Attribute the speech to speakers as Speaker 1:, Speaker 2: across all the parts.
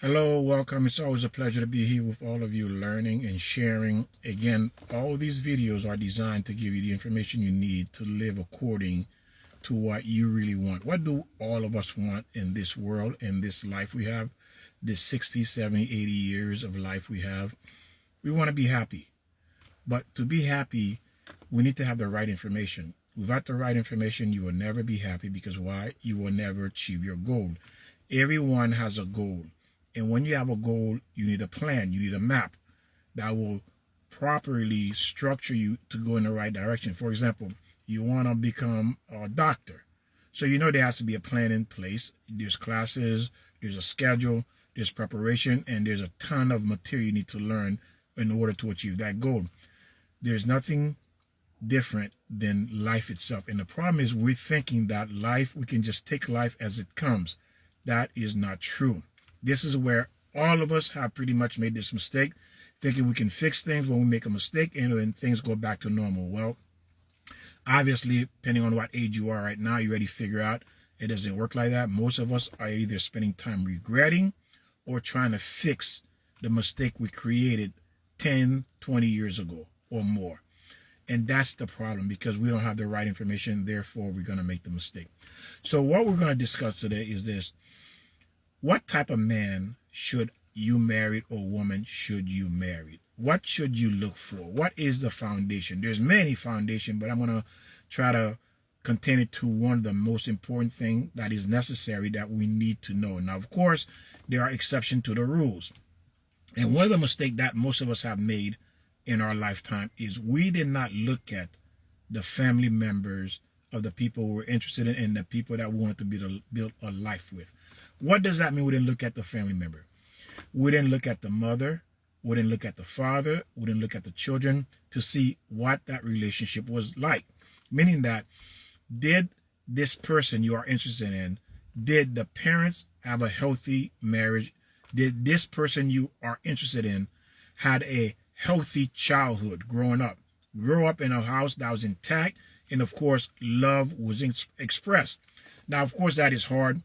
Speaker 1: Hello, welcome. It's always a pleasure to be here with all of you learning and sharing. Again, all of these videos are designed to give you the information you need to live according to what you really want. What do all of us want in this world, in this life we have, this 60, 70, 80 years of life we have? We want to be happy. But to be happy, we need to have the right information. Without the right information, you will never be happy because why? You will never achieve your goal. Everyone has a goal. And when you have a goal, you need a plan, you need a map that will properly structure you to go in the right direction. For example, you want to become a doctor. So you know there has to be a plan in place. There's classes, there's a schedule, there's preparation, and there's a ton of material you need to learn in order to achieve that goal. There's nothing different than life itself. And the problem is we're thinking that life, we can just take life as it comes. That is not true. This is where all of us have pretty much made this mistake, thinking we can fix things when we make a mistake and then things go back to normal. Well, obviously, depending on what age you are right now, you already figure out it doesn't work like that. Most of us are either spending time regretting or trying to fix the mistake we created 10, 20 years ago or more. And that's the problem because we don't have the right information. Therefore, we're going to make the mistake. So what we're going to discuss today is this. What type of man should you marry or woman should you marry? What should you look for? What is the foundation? There's many foundations, but I'm going to try to contain it to one of the most important things that is necessary that we need to know. Now, of course, there are exceptions to the rules. And one of the mistakes that most of us have made in our lifetime is we did not look at the family members of the people we're interested in and the people that we wanted to build a life with. What does that mean we didn't look at the family member? We didn't look at the mother. We didn't look at the father. We didn't look at the children to see what that relationship was like. Meaning that, did this person you are interested in, did the parents have a healthy marriage? Did this person you are interested in had a healthy childhood growing up? Grow up in a house that was intact, and of course, love was expressed. Now, of course, that is hard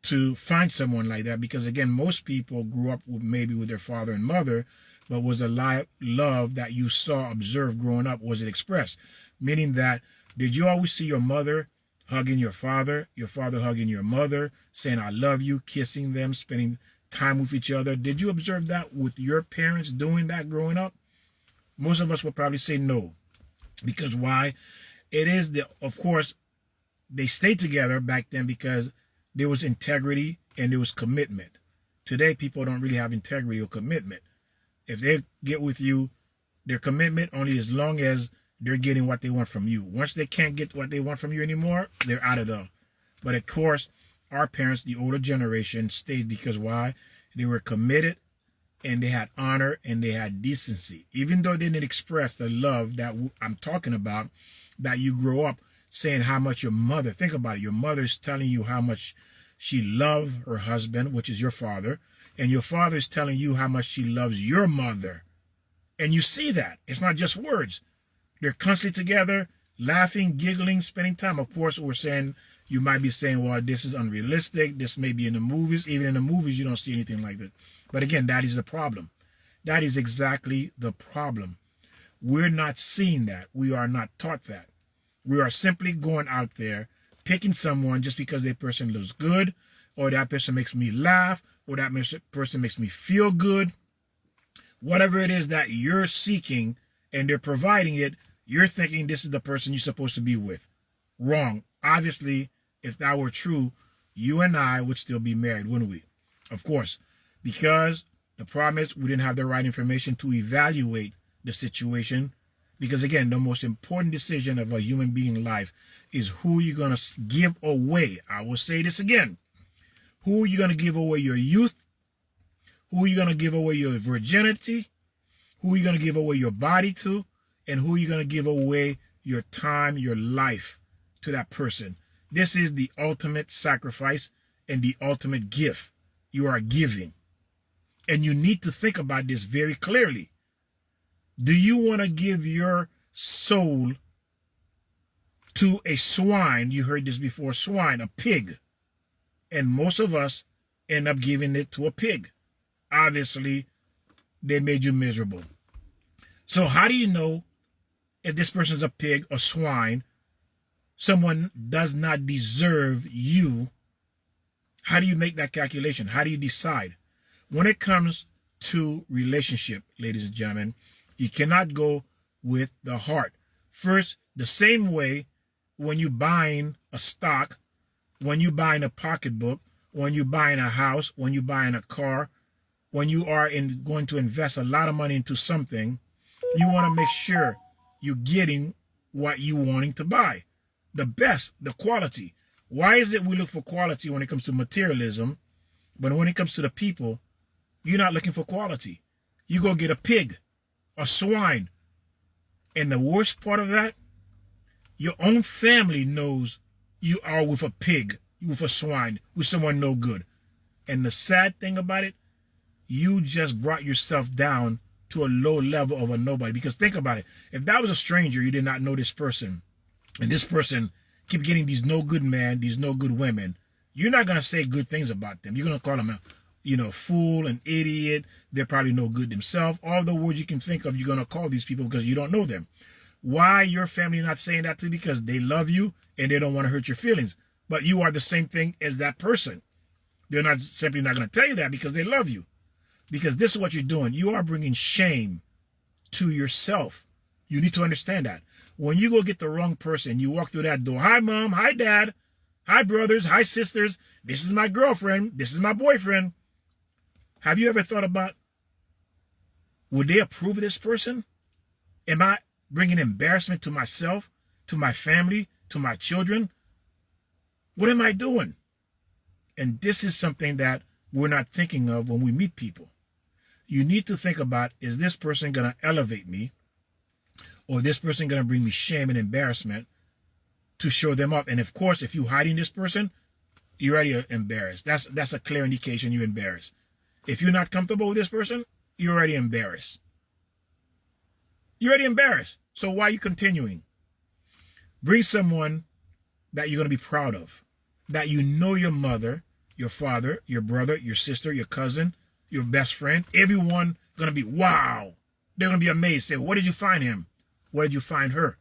Speaker 1: to find someone like that because again, most people grew up maybe with their father and mother, but was a love that you saw, observed growing up, was it expressed? Meaning that, did you always see your mother hugging your father hugging your mother, saying I love you, kissing them, spending time with each other? Did you observe that with your parents doing that growing up? Most of us would probably say no. Because why? It is of course, they stayed together back then because there was integrity and there was commitment. Today, people don't really have integrity or commitment. If they get with you, their commitment only as long as they're getting what they want from you. Once they can't get what they want from you anymore, they're out of the. But of course, our parents, the older generation, stayed because why? They were committed and they had honor and they had decency. Even though they didn't express the love that I'm talking about, that you grow up saying how much your mother, think about it, your mother's telling you how much she loves her husband, which is your father, and your father is telling you how much she loves your mother. And you see that. It's not just words. They're constantly together, laughing, giggling, spending time. Of course, you might be saying, well, this is unrealistic. This may be in the movies. Even in the movies, you don't see anything like that. But again, that is the problem. That is exactly the problem. We're not seeing that. We are not taught that. We are simply going out there, picking someone just because that person looks good, or that person makes me laugh, or that person makes me feel good. Whatever it is that you're seeking and they're providing it, you're thinking this is the person you're supposed to be with. Wrong. Obviously, if that were true, you and I would still be married, wouldn't we? Of course, because the problem is we didn't have the right information to evaluate the situation. Because again, the most important decision of a human being life is who you're going to give away. I will say this again. Who you're going to give away your youth, who you're going to give away your virginity, who you're going to give away your body to, and who you're going to give away your time, your life to that person. This is the ultimate sacrifice and the ultimate gift you are giving. And you need to think about this very clearly. Do you want to give your soul to a swine? You heard this before, swine, a pig. And most of us end up giving it to a pig. obviously they made you miserable. So how do you know if this person's a pig or swine, someone does not deserve you? How do you make that calculation? How do you decide? When it comes to relationship, ladies and gentlemen, you cannot go with the heart. First, the same way when you buying a stock, when you buying a pocketbook, when you buying a house, when you buying a car, when you are going to invest a lot of money into something, you want to make sure you're getting what you're wanting to buy. The best, the quality. Why is it we look for quality when it comes to materialism, but when it comes to the people, you're not looking for quality? You go get a pig, a swine. And the worst part of that, your own family knows you are with a pig, you with a swine, with someone no good. And the sad thing about it, you just brought yourself down to a low level of a nobody. Because think about it. If that was a stranger, you did not know this person, and this person keep getting these no good men, these no good women, you're not going to say good things about them. You're going to call them a fool, an idiot. They're probably no good themselves. All the words you can think of, you're going to call these people because you don't know them. Why your family not saying that to you? Because they love you and they don't want to hurt your feelings. But you are the same thing as that person. They're not simply not going to tell you that because they love you. Because this is what you're doing. You are bringing shame to yourself. You need to understand that. When you go get the wrong person, you walk through that door. Hi, mom. Hi, dad. Hi, brothers. Hi, sisters. This is my girlfriend. This is my boyfriend. Have you ever thought about, would they approve of this person? Am I bringing embarrassment to myself, to my family, to my children? What am I doing? And this is something that we're not thinking of when we meet people. You need to think about, is this person going to elevate me? Or this person going to bring me shame and embarrassment to show them up? And of course, if you're hiding this person, you're already embarrassed. That's a clear indication you're embarrassed. If you're not comfortable with this person, you're already embarrassed. You're already embarrassed. So why are you continuing? Bring someone that you're going to be proud of. That you know your mother, your father, your brother, your sister, your cousin, your best friend. Everyone going to be, wow. They're going to be amazed. Say, what did you find him? Where did you find her?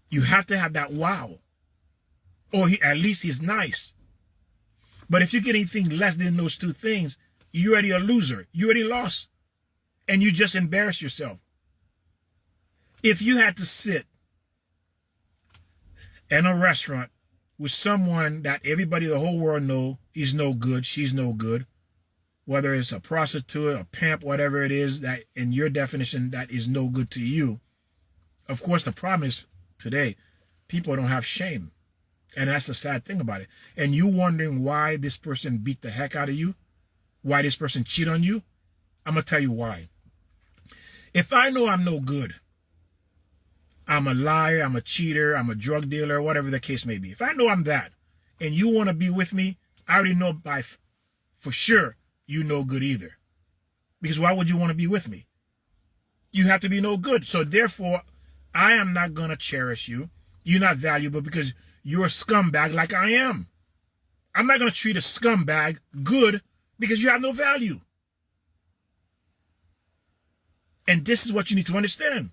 Speaker 1: You have to have that wow. Or at least he's nice. But if you get anything less than those two things, you're already a loser. You already lost. And you just embarrass yourself. If you had to sit in a restaurant with someone that everybody, the whole world know, he's no good, she's no good, whether it's a prostitute, a pimp, whatever it is that in your definition that is no good to you, of course the problem is today, people don't have shame. And that's the sad thing about it. And you wondering why this person beat the heck out of you? Why this person cheat on you? I'm going to tell you why. If I know I'm no good, I'm a liar, I'm a cheater, I'm a drug dealer, whatever the case may be. If I know I'm that, and you want to be with me, I already know for sure you no good either. Because why would you want to be with me? You have to be no good. So therefore, I am not going to cherish you. You're not valuable because you're a scumbag like I am. I'm not going to treat a scumbag good because you have no value. And this is what you need to understand.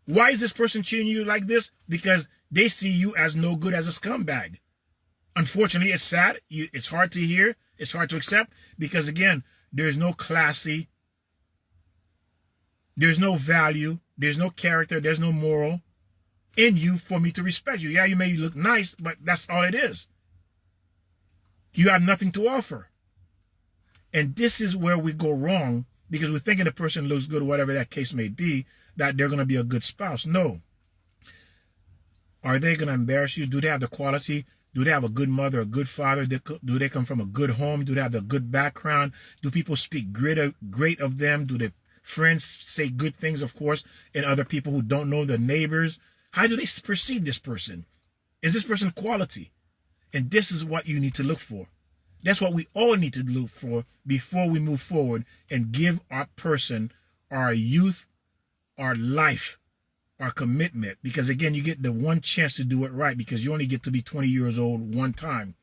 Speaker 1: Why is this person treating you like this? Because they see you as no good, as a scumbag. Unfortunately, it's sad. It's hard to hear. It's hard to accept because, again, there's no classy. There's no value. There's no character. There's no moral in you for me to respect you. Yeah, you may look nice, but that's all it is. You have nothing to offer. And this is where we go wrong because we're thinking the person looks good, whatever that case may be, that they're going to be a good spouse. No. Are they going to embarrass you? Do they have the quality? Do they have a good mother, a good father? Do they come from a good home? Do they have a good background? Do people speak great of them? Do their friends say good things, of course, and other people who don't know, the neighbors? How do they perceive this person? Is this person quality? And this is what you need to look for. That's what we all need to look for before we move forward and give our person, our youth, our life, our commitment. Because again, you get the one chance to do it right because you only get to be 20 years old one time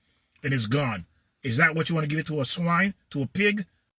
Speaker 1: and it's gone. Is that what you want to give it to a swine, to a pig?